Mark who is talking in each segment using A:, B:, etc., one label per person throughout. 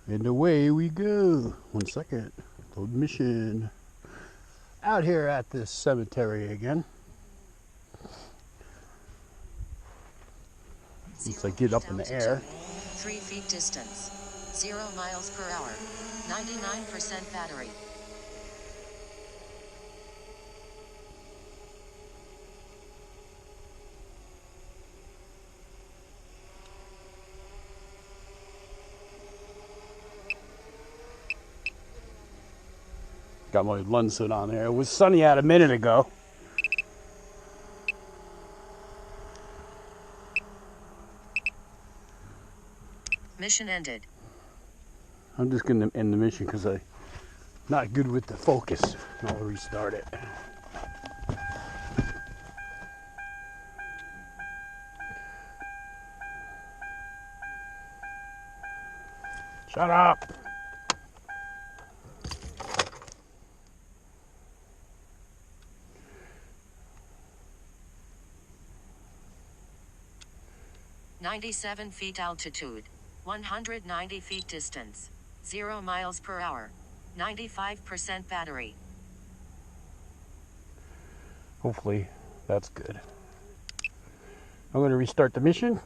A: And away we go. 1 second. Load mission. Out here at this cemetery again. Once I get up in the air.
B: 3 feet distance. 0 miles per hour. 99% battery.
A: Got my lens hood on there. It was sunny out a minute ago.
B: Mission ended.
A: I'm just going to end the mission because I'm not good with the focus. I'll restart it. Shut up!
B: "97 feet altitude, 190 feet distance, 0 miles per hour, 95% battery."
A: Hopefully that's good. I'm going to restart the mission.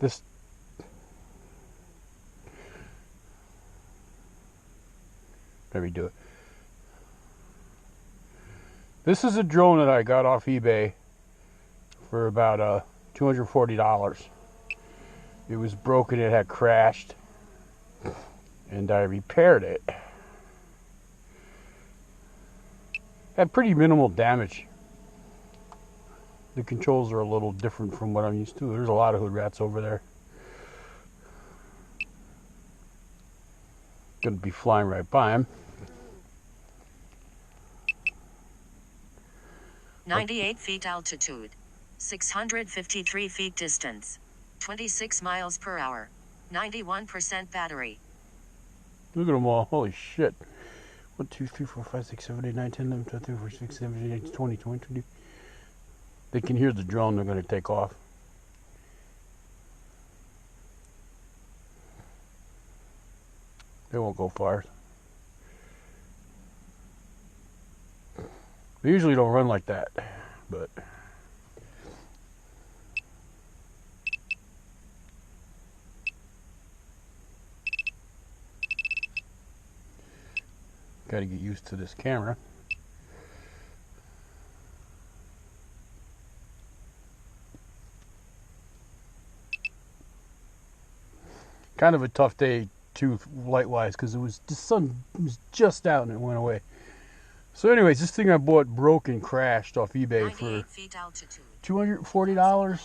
A: This let me do it. This is a drone that I got off eBay for about $240. It was broken, it had crashed, and I repaired it. Had pretty minimal damage. The controls are a little different from what I'm used to. There's a lot of hood rats over there. Gonna be flying right by them.
B: 98 feet altitude, 653 feet distance, 26 miles per hour, 91% battery.
A: Look at them all. Holy shit. 1, 2, 3, 4, 5, 6, 7, 8, 9, 10, 11, 12, 13, 14, 15, 16, 17, 18, 20, 20, 22. They can hear the drone. They're going to take off. They won't go far. They usually don't run like that, but got to get used to this camera. Kind of a tough day too, light-wise, because the sun was just out and it went away. So anyways, this thing I bought broke and crashed off eBay for $240,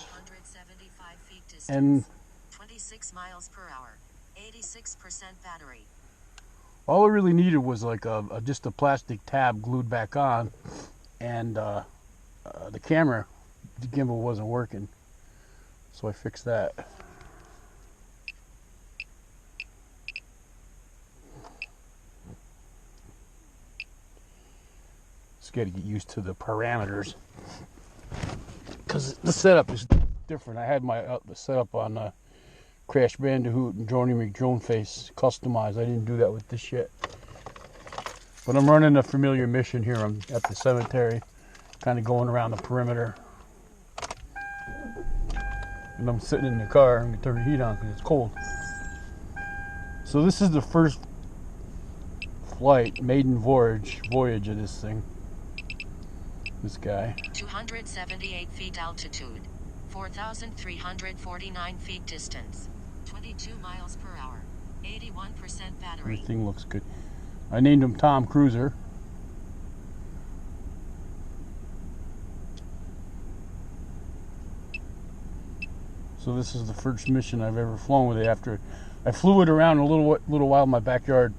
A: and
B: 26 miles per hour, 86% battery.
A: all I really needed was like just a plastic tab glued back on, and the camera, the gimbal wasn't working, so I fixed that. Just got to get used to the parameters because the setup is different. I had my the setup on Crash Bandicoot and Droney McDroneface customized. I didn't do that with this shit. But I'm running a familiar mission here. I'm at the cemetery, kind of going around the perimeter. And I'm sitting in the car. I'm going to turn the heat on because it's cold. So this is the first flight, maiden voyage of this thing. This guy.
B: 278 feet altitude, 4,349 feet distance, 22 miles per hour, 81% battery.
A: Everything looks good. I named him Tom Cruiser. So this is the first mission I've ever flown with it. After I flew it around a little while in my backyard,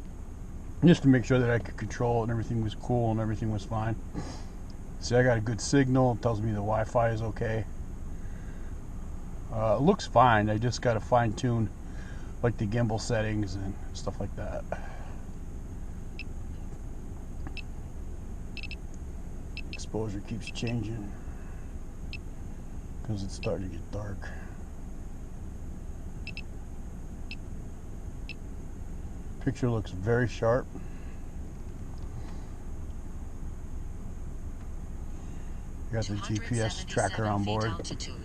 A: just to make sure that I could control it and everything was cool and everything was fine. See, I got a good signal. It tells me the Wi-Fi is okay. It looks fine. I just got to fine-tune like the gimbal settings and stuff like that. Exposure keeps changing because it's starting to get dark. Picture looks very sharp. You got the GPS tracker on board.
B: Altitude,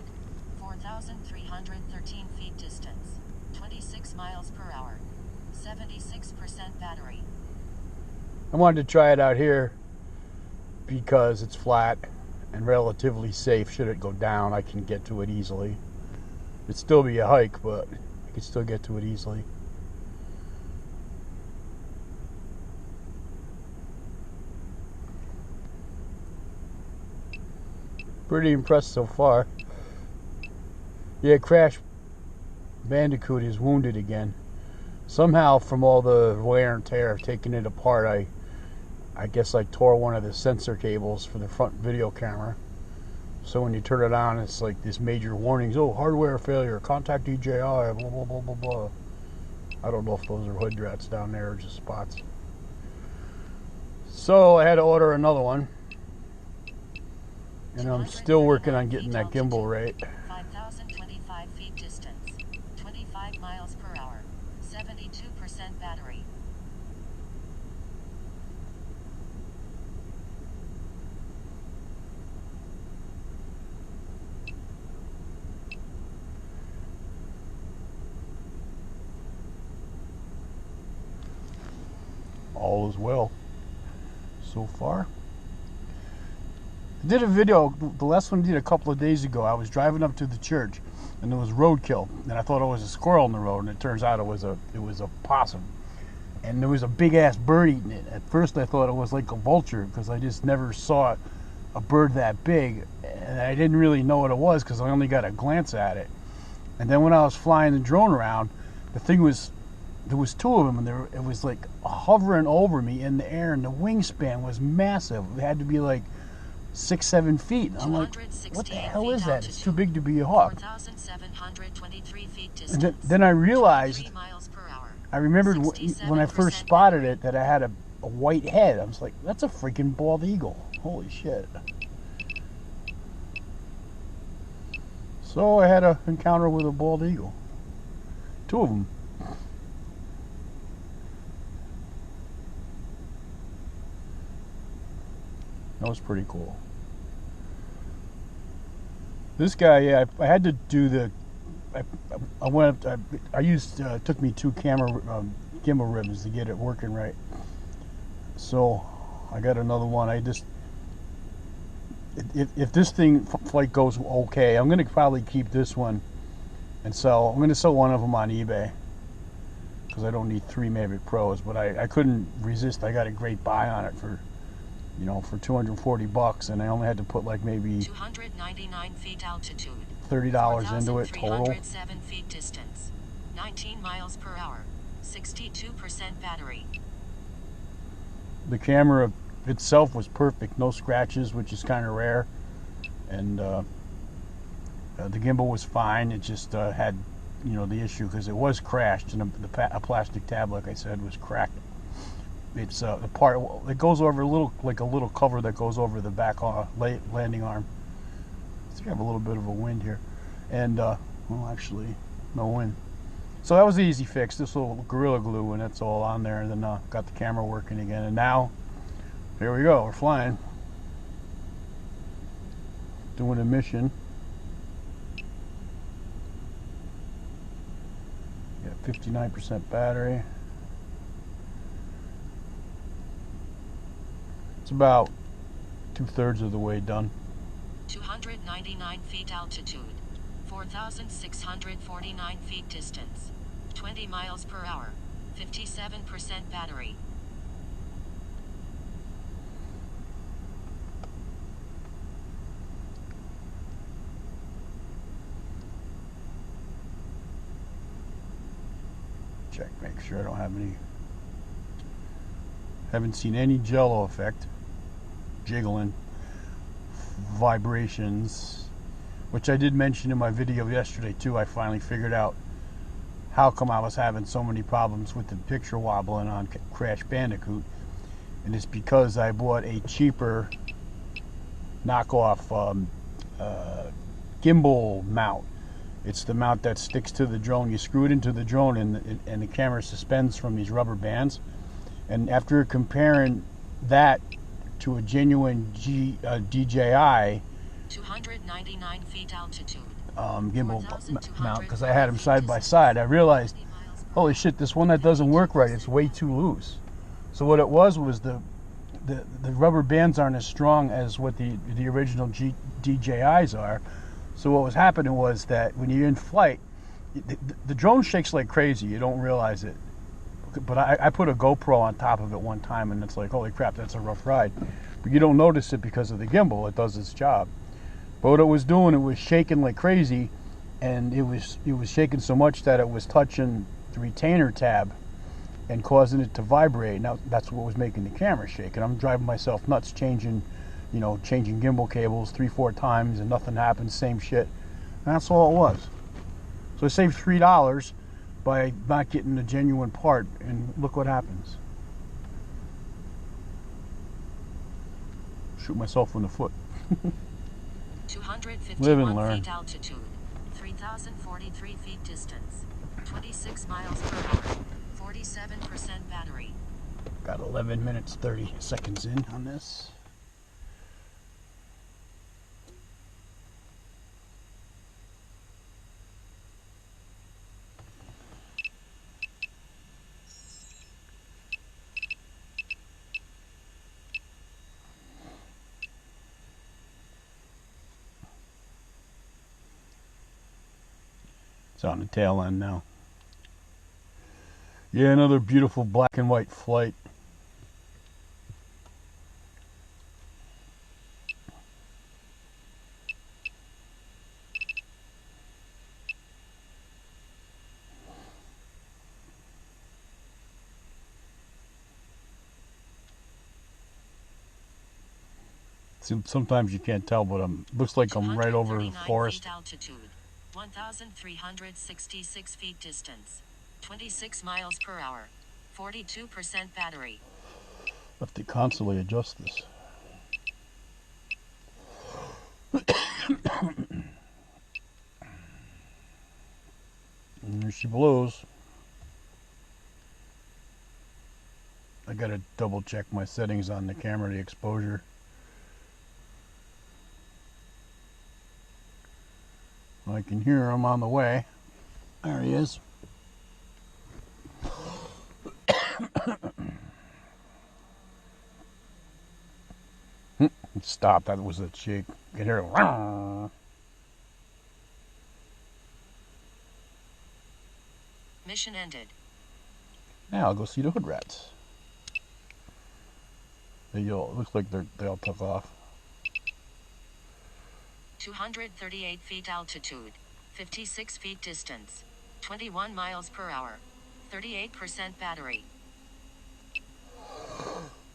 B: 4,313 feet distance, 26 miles per hour, 76% battery.
A: I wanted to try it out here because it's flat and relatively safe. Should it go down, I can get to it easily. It'd still be a hike, but I could still get to it easily. Pretty impressed so far. Yeah, Crash Bandicoot is wounded again. Somehow, from all the wear and tear of taking it apart, I guess I tore one of the sensor cables for the front video camera. So when you turn it on, it's like this major warnings. Oh, hardware failure, contact DJI, blah, blah, blah, blah, blah. I don't know if those are hood rats down there or just spots. So I had to order another one. And I'm still working on getting that gimbal right.
B: 5,025 feet distance, 25 miles per hour, 72% battery.
A: All is well so far. I did a video, the last one I did a couple of days ago. I was driving up to the church and there was roadkill, and I thought it was a squirrel in the road, and it turns out it was a possum, and there was a big ass bird eating it. At first I thought it was like a vulture because I just never saw a bird that big, and I didn't really know what it was because I only got a glance at it. And then when I was flying the drone around, there was two of them, and it was like hovering over me in the air, and the wingspan was massive. It had to be like 6-7 feet. I'm like, what the hell is that? It's too big to be a hawk.
B: 4,723 feet distance,
A: And then I realized,
B: miles per hour,
A: I remembered when I first spotted it that I had a white head. I was like, that's a freaking bald eagle. Holy shit. So I had an encounter with a bald eagle. Two of them. That was pretty cool. This guy, yeah, I had to do the. I went up. I used. Took me 2 camera gimbal ribbons to get it working right. So I got another one. I just. If this flight goes okay, I'm gonna probably keep this one and sell. I'm gonna sell one of them on eBay because I don't need 3 Mavic Pros. But I couldn't resist. I got a great buy on it for. For $240, and I only had to put like maybe
B: 299 feet altitude,
A: $30 into it total.
B: 4,307 feet distance, 19 miles per hour, 62% battery.
A: The camera itself was perfect, no scratches, which is kind of rare, and the gimbal was fine. It just had, the issue because it was crashed, and a plastic tab, like I said, was cracked. It's the part that goes over a little cover that goes over the back landing arm. I think I have a little bit of a wind here, and well, actually, no wind. So that was the easy fix. This little Gorilla Glue, and that's all on there. And then got the camera working again, and now here we go. We're flying, doing a mission. Got 59% battery. It's about 2/3 of the way done.
B: 299 feet altitude, 4,649 feet distance, 20 miles per hour, 57% battery.
A: Check, make sure I don't have any. Haven't seen any jello effect. Jiggling, vibrations, which I did mention in my video yesterday too. I finally figured out how come I was having so many problems with the picture wobbling on Crash Bandicoot, and it's because I bought a cheaper knockoff gimbal mount, It's the mount that sticks to the drone. You screw it into the drone, and the camera suspends from these rubber bands. And after comparing that to a genuine DJI
B: 299 feet altitude.
A: gimbal mount, because I had them side by side, I realized, holy shit, this one that doesn't work right, it's way too loose. So what it was the rubber bands aren't as strong as what the original DJIs are. So what was happening was that when you're in flight, the drone shakes like crazy. You don't realize it. But I put a GoPro on top of it one time, and it's like, holy crap, that's a rough ride. But you don't notice it because of the gimbal. It does its job. But what it was doing, it was shaking like crazy, and it was shaking so much that it was touching the retainer tab and causing it to vibrate. Now that's what was making the camera shake. And I'm driving myself nuts, changing gimbal cables 3-4 times, and nothing happens. Same shit. And that's all it was. So I saved $3 by not getting a genuine part, and look what happens. Shoot myself in the foot.
B: 251 feet altitude, 3,043 feet distance, 26 miles per hour, 47% battery.
A: Got 11 minutes 30 seconds in on this. It's on the tail end now. Yeah, another beautiful black and white flight. See, sometimes you can't tell, but looks like I'm right over the forest.
B: Feet altitude, 1,366 feet distance, 26 miles per hour, 42% battery.
A: I have to constantly adjust this. And there she blows. I gotta double check my settings on the camera, the exposure. I can hear him on the way. There he is. Stop, that was a shake. You can hear it.
B: Mission ended.
A: Now I'll go see the hood rats. It looks like they all took off.
B: 238 feet altitude, 56 feet distance, 21 miles per hour, 38% battery.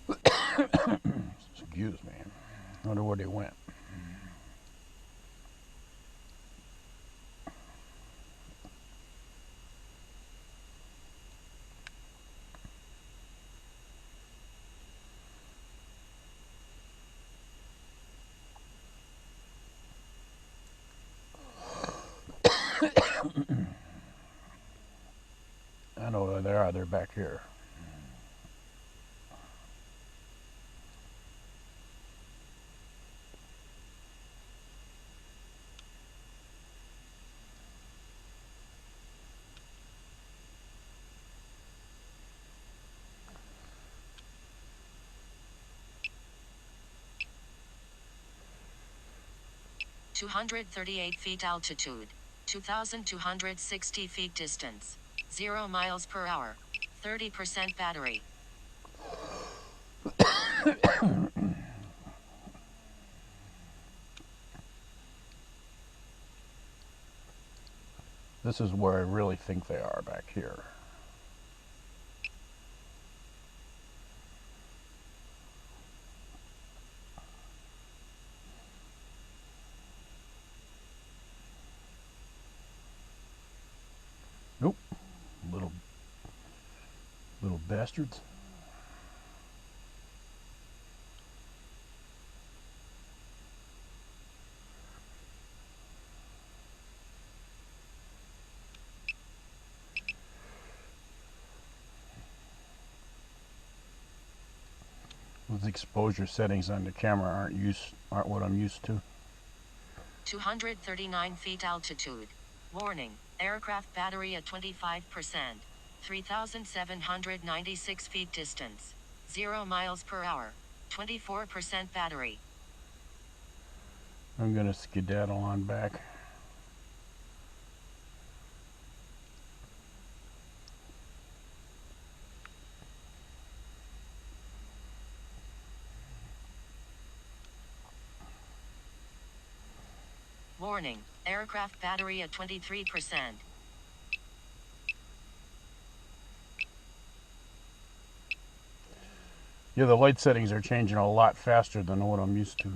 A: Excuse me. I wonder where they went. I know where they are. They're back here.
B: $238 feet altitude, 2,260 feet distance, 0 miles per hour, 30% battery.
A: This is where I really think they are, back here. Nope. Little bastards. Those exposure settings on the camera aren't what I'm used to.
B: 239 feet altitude. Warning, aircraft battery at 25%. 3,796 feet distance. 0 miles per hour. 24% battery.
A: I'm gonna skedaddle on back.
B: Warning, aircraft battery at 23%.
A: Yeah, the light settings are changing a lot faster than what I'm used to.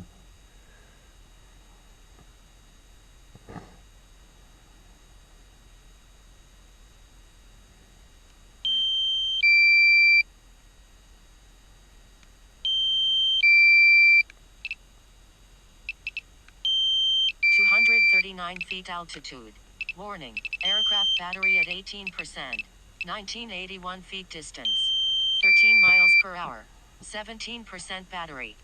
B: Feet altitude. Warning, aircraft battery at 18%. 1981 feet distance. 13 miles per hour. 17% battery.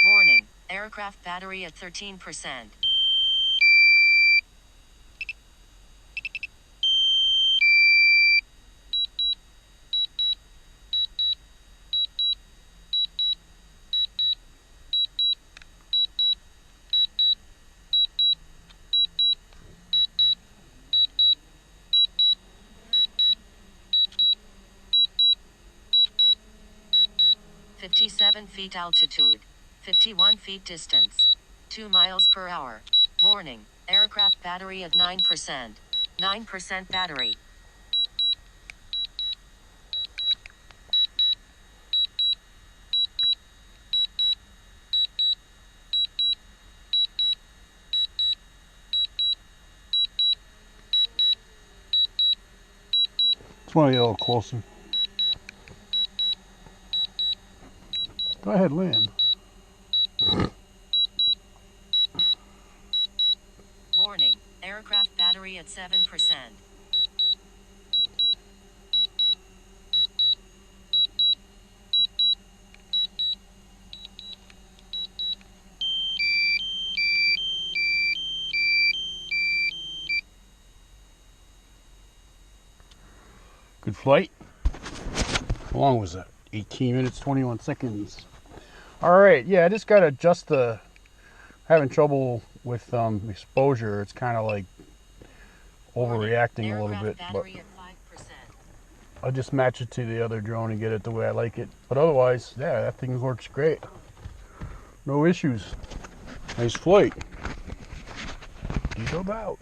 B: Warning, aircraft battery at 13%. .57 feet altitude. 51 feet distance. 2 miles per hour. Warning, aircraft battery at 9%. 9% battery.
A: Just want to get a little closer. Go ahead, land.
B: Warning, aircraft battery at 7%.
A: Good flight. How long was that? 18 minutes, 21 seconds. All right, yeah, I just got to adjust the, having trouble with exposure. It's kind of like overreacting a little bit, but I'll just match it to the other drone and get it the way I like it. But otherwise, yeah, that thing works great. No issues. Nice flight. Detailed out.